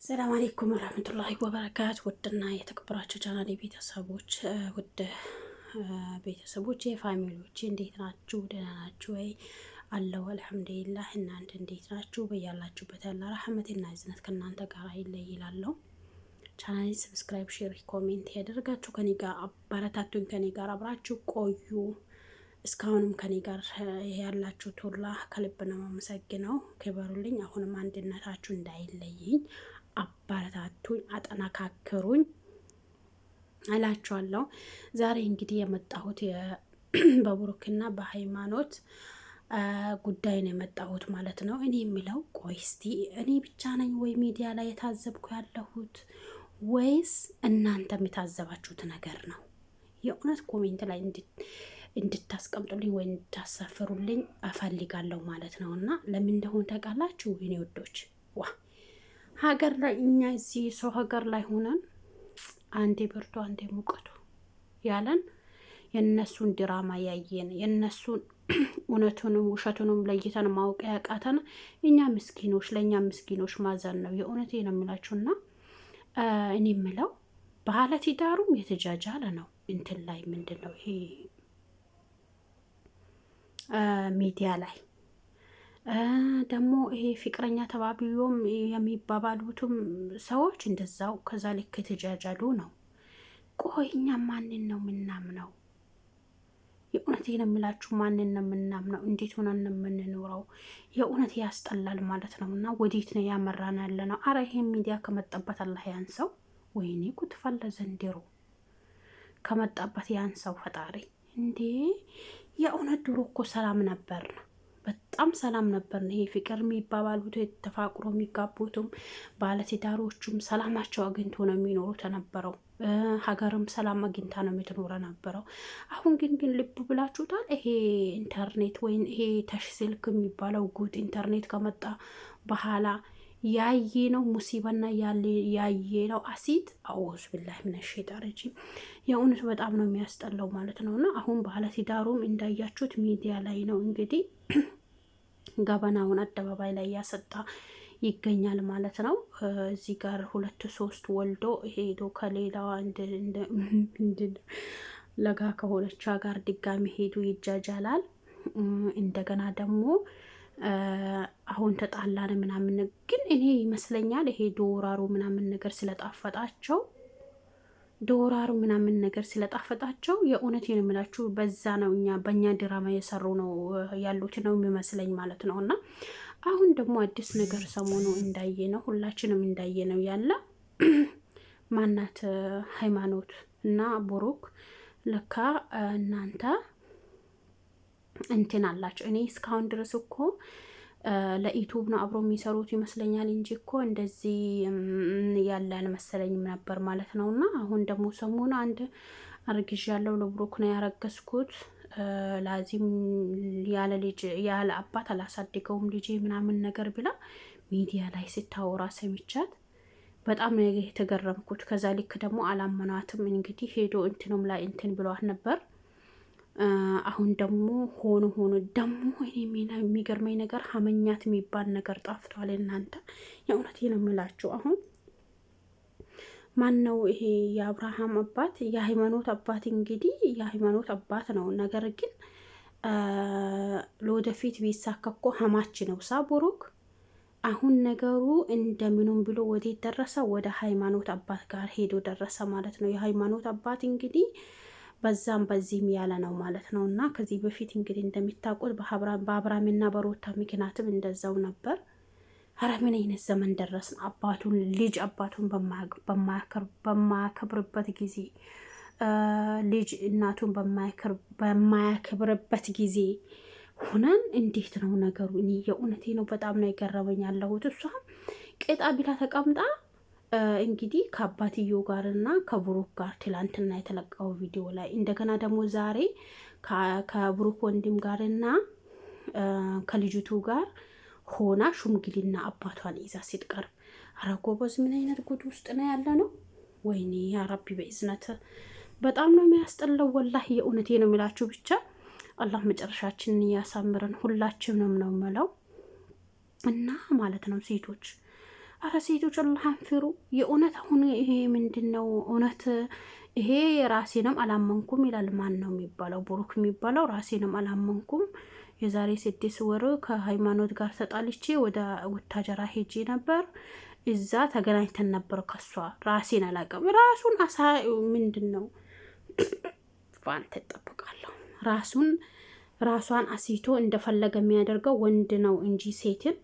ሰላም አለይኩም ወራህመቱላሂ ወበረካቱ። ውድና የተከበራችሁ ቻናሌ ቤተሰቦች ውድ ቤተሰቦች የፋሚሊዎች እንዴት ናችሁ? ደህና ናችሁ ወይ? አለው አልሐምዱሊላህ። እናንተ እንዴት ናችሁ? በያላችሁበት ያለ ረህመትና እዝነት ከእናንተ ጋር ይለይላለሁ። ቻናሌ ሰብስክራይብ፣ ሼር፣ ኮሜንት ያደርጋችሁ ከኔ ጋር አበረታቱኝ። ከኔ ጋር አብራችሁ ቆዩ። እስካሁንም ከኔ ጋር ያላችሁት ሁላ ከልብ ነው የማመሰግነው። ክበሩልኝ። አሁንም አንድነታችሁ እንዳይለይኝ አበረታቱኝ፣ አጠናካክሩኝ እላችኋለሁ። ዛሬ እንግዲህ የመጣሁት በብሩክና በሃይማኖት ጉዳይ ነው የመጣሁት ማለት ነው። እኔ የሚለው ቆይ እስቲ እኔ ብቻ ነኝ ወይ ሚዲያ ላይ የታዘብኩ ያለሁት ወይስ እናንተም የታዘባችሁት ነገር ነው? የእውነት ኮሜንት ላይ እንድታስቀምጡልኝ ወይ እንድታሰፍሩልኝ እፈልጋለሁ ማለት ነው። እና ለምን እንደሆነ ታውቃላችሁ? የኔ ወዶች ሀገር ላይ እኛ እዚህ ሰው ሀገር ላይ ሆነን አንዴ ብርቱ አንዴ ሙቀቱ ያለን የነሱን ድራማ ያየን የነሱን እውነቱንም ውሸቱንም ለይተን ማወቅ ያቃተን እኛ ምስኪኖች፣ ለእኛ ምስኪኖች ማዘን ነው። የእውነቴ ነው የምላችሁና እኔ የምለው ባለ ትዳሩም የተጃጃለ ነው። እንትን ላይ ምንድን ነው ይሄ ሚዲያ ላይ ደግሞ ይሄ ፍቅረኛ ተባብዮም የሚባባሉትም ሰዎች እንደዛው ከዛ ልክ የተጃጃሉ ነው። ቆይ እኛ ማንን ነው የምናምነው? የእውነቴን የምላችሁ ማንን ነው የምናምነው? እንዴት ሆነን ነው የምንኖረው? የእውነት ያስጠላል ማለት ነው። እና ወዴት ነው ያመራን ያለ ነው? አረ ይሄን ሚዲያ ከመጣበት አላህ ያንሰው። ወይኔ ኩትፈለ ዘንድሮ ከመጣበት ያንሰው ፈጣሪ። እንዴ የእውነት ድሮ እኮ ሰላም ነበር ነው፣ በጣም ሰላም ነበር። ይሄ ፍቅር የሚባባሉት ተፋቅሮ የሚጋቡትም ባለትዳሮቹም ሰላማቸው አግኝቶ ነው የሚኖሩት የነበረው። ሀገርም ሰላም አግኝታ ነው የምትኖረ ነበረው። አሁን ግን ልብ ብላችሁታል? ይሄ ኢንተርኔት ወይም ይሄ ተሽ ስልክ የሚባለው ጉድ ኢንተርኔት ከመጣ በኋላ ያየ ነው ሙሲባና ያየ ነው አሲድ። አውዝ ቢላሂ ምን ሸይጣን ረጂም። የእውነት በጣም ነው የሚያስጠላው ማለት ነውና አሁን ባለትዳሩም እንዳያችሁት ሚዲያ ላይ ነው እንግዲህ ገበናውን አደባባይ ላይ ያሰጣ ይገኛል ማለት ነው። እዚህ ጋር 2-3 ወልዶ ሄዶ ከሌላዋ ለጋ ከሆነቿ ጋር ድጋሚ ሄዱ ይጃጃላል። እንደገና ደግሞ አሁን ተጣላን ምናምን፣ ግን እኔ ይመስለኛል ይሄ ዶራሩ ምናምን ነገር ስለጣፈጣቸው የእውነት የምላችሁ በዛ ነው በእኛ ድራማ የሰሩ ነው ያሉት ነው የሚመስለኝ ማለት ነው። እና አሁን ደግሞ አዲስ ነገር ሰሞኑ እንዳየ ነው ሁላችንም እንዳየ ነው ያለ ማናት ሃይማኖት እና ብሩክ ለካ እናንተ እንትን አላችሁ። እኔ እስካሁን ድረስ እኮ ለዩቱብ ነው አብሮ የሚሰሩት ይመስለኛል እንጂ እኮ እንደዚህ ያለ አልመሰለኝም ነበር ማለት ነው። እና አሁን ደግሞ ሰሞኑ አንድ አርግዥ ያለው ለብሩክ ነው ያረገዝኩት ላዚም ያለ ልጅ ያለ አባት አላሳድገውም ልጅ ምናምን ነገር ብላ ሚዲያ ላይ ስታወራ ሰምቻት በጣም ነው የተገረምኩት። ከዛ ልክ ደግሞ አላመናትም። እንግዲህ ሄዶ እንትንም ላይ እንትን ብሏት ነበር። አሁን ደግሞ ሆኖ ደግሞ የሚገርመኝ ነገር ሀመኛት የሚባል ነገር ጠፍቷል። እናንተ የእውነቴ ነው የምላችሁ። አሁን ማን ነው ይሄ የአብርሃም አባት የሃይማኖት አባት? እንግዲህ የሃይማኖት አባት ነው። ነገር ግን ለወደፊት ቢሳካኮ ሀማች ነው ሳቡሩክ። አሁን ነገሩ እንደምንም ብሎ ወዴት ደረሰ? ወደ ሃይማኖት አባት ጋር ሄዶ ደረሰ ማለት ነው። የሃይማኖት አባት እንግዲህ በዛም በዚህም ያለ ነው ማለት ነው። እና ከዚህ በፊት እንግዲህ እንደሚታወቁት በአብርሃምና በሩታ ምክንያትም እንደዛው ነበር። ኧረ ምን አይነት ዘመን ደረስን? አባቱን በማያከብርበት ጊዜ፣ ልጅ እናቱን በማያከብርበት ጊዜ ሁነን እንዴት ነው ነገሩ? እኔ የእውነቴ ነው በጣም ነው የገረመኝ ያለሁት። እሷም ቄጣ ቢላ ተቀምጣ እንግዲህ ከአባትዮ ጋር እና ከብሩክ ጋር ትላንትና የተለቀው ቪዲዮ ላይ እንደገና ደግሞ ዛሬ ከብሩክ ወንድም ጋር እና ከልጅቱ ጋር ሆና ሹምግልና አባቷን ይዛ ስትቀርብ፣ ኧረ ጎበዝ ምን አይነት ጉድ ውስጥ ነው ያለ ነው? ወይኔ ያ ረቢ በእዝነት በጣም ነው የሚያስጠላው ወላሂ። የእውነቴ ነው የሚላችሁ። ብቻ አላህ መጨረሻችንን እያሳምረን ሁላችንም ነው የምለው እና ማለት ነው ሴቶች አረ ሴቶች አላህን ፍሩ የእውነት። አሁን ይሄ ምንድነው እውነት? ይሄ ራሴንም አላመንኩም ይላል። ማን ነው የሚባለው? ብሩክ የሚባለው ራሴንም አላመንኩም። የዛሬ 6 ወር ከሃይማኖት ጋር ተጣልቼ ወደ ውታጀራ ሄጄ ነበር። እዛ ተገናኝተን ነበር ከሷ። ራሴን አላውቅም። ራሱን ምንድን ነው ፋን ተጠብቃለሁ። ራሷን አሲቶ እንደፈለገ የሚያደርገው ወንድ ነው እንጂ ሴትን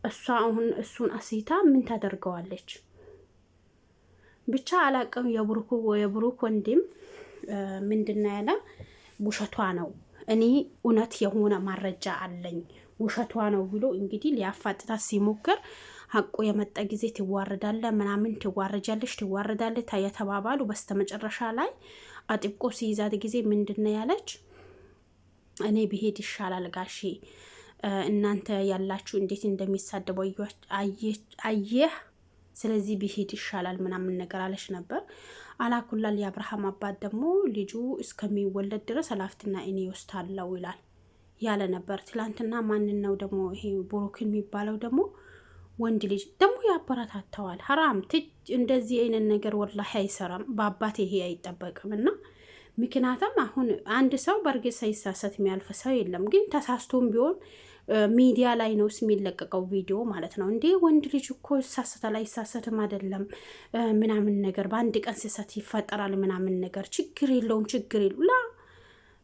እሷ አሁን እሱን አሲታ ምን ታደርገዋለች? ብቻ አላቅም። የብሩክ ወንድም ምንድነው ያለ? ውሸቷ ነው፣ እኔ እውነት የሆነ ማረጃ አለኝ ውሸቷ ነው ብሎ እንግዲህ ሊያፋጥታት ሲሞክር ሀቁ የመጣ ጊዜ ትዋረዳለ ምናምን ትዋረዳለች የተባባሉ በስተመጨረሻ ላይ አጥብቆ ሲይዛት ጊዜ ምንድነው ያለች? እኔ ብሄድ ይሻላል ጋሼ፣ እናንተ ያላችሁ እንዴት እንደሚሳደቡ አየህ፣ ስለዚህ ብሄድ ይሻላል ምናምን ነገር አለች ነበር። አላኩላል የአብርሃም አባት ደግሞ ልጁ እስከሚወለድ ድረስ ሀላፊነቱን እኔ ወስዳለሁ ይላል ያለ ነበር። ትላንትና ማንን ነው ደግሞ ይሄ ብሩክ የሚባለው ደግሞ ወንድ ልጅ ደግሞ ያበረታተዋል። ሀራም እንደዚህ አይነት ነገር ወላሂ አይሰራም። በአባት ይሄ አይጠበቅም። እና ምክንያቱም አሁን አንድ ሰው በእርግጥ ሳይሳሰት የሚያልፍ ሰው የለም። ግን ተሳስቶም ቢሆን ሚዲያ ላይ ነው የሚለቀቀው ቪዲዮ ማለት ነው። እንዴ ወንድ ልጅ እኮ ይሳሰታል አይሳሰትም አይደለም ምናምን ነገር በአንድ ቀን ስህተት ይፈጠራል ምናምን ነገር ችግር የለውም ላ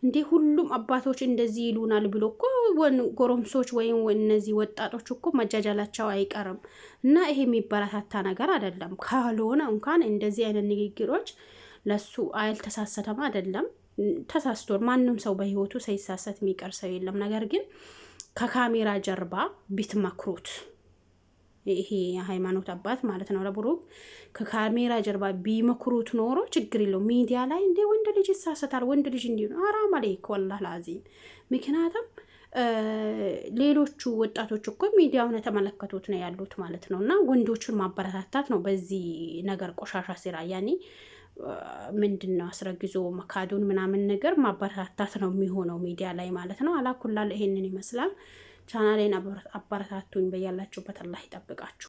እንዴ ሁሉም አባቶች እንደዚህ ይሉናል ብሎ እኮ ጎረምሶች ወይም እነዚህ ወጣቶች እኮ መጃጃላቸው አይቀርም። እና ይሄ የሚበረታታ ነገር አይደለም። ካልሆነ እንኳን እንደዚህ አይነት ንግግሮች ለሱ አልተሳሰተም አይደለም ተሳስቷል። ማንም ሰው በህይወቱ ሳይሳሰት የሚቀር ሰው የለም። ነገር ግን ከካሜራ ጀርባ ቢትመክሩት፣ ይሄ የሃይማኖት አባት ማለት ነው ለብሩክ ከካሜራ ጀርባ ቢመክሩት ኖሮ ችግር የለው። ሚዲያ ላይ እንዴ ወንድ ልጅ ይሳሰታል ወንድ ልጅ እንዲ ነው አራም አለይክ ወላሂ ላዚም። ምክንያቱም ሌሎቹ ወጣቶች እኮ ሚዲያውን የተመለከቱት ነው ያሉት ማለት ነው። እና ወንዶቹን ማበረታታት ነው በዚህ ነገር ቆሻሻ ስራ ያኔ ምንድን ነው አስረግዞ መካዱን ምናምን ነገር ማበረታታት ነው የሚሆነው ሚዲያ ላይ ማለት ነው። አላኩላል ይሄንን ይመስላል። ቻናሌን አበረታቱኝ። በያላችሁበት አላህ ይጠብቃችሁ።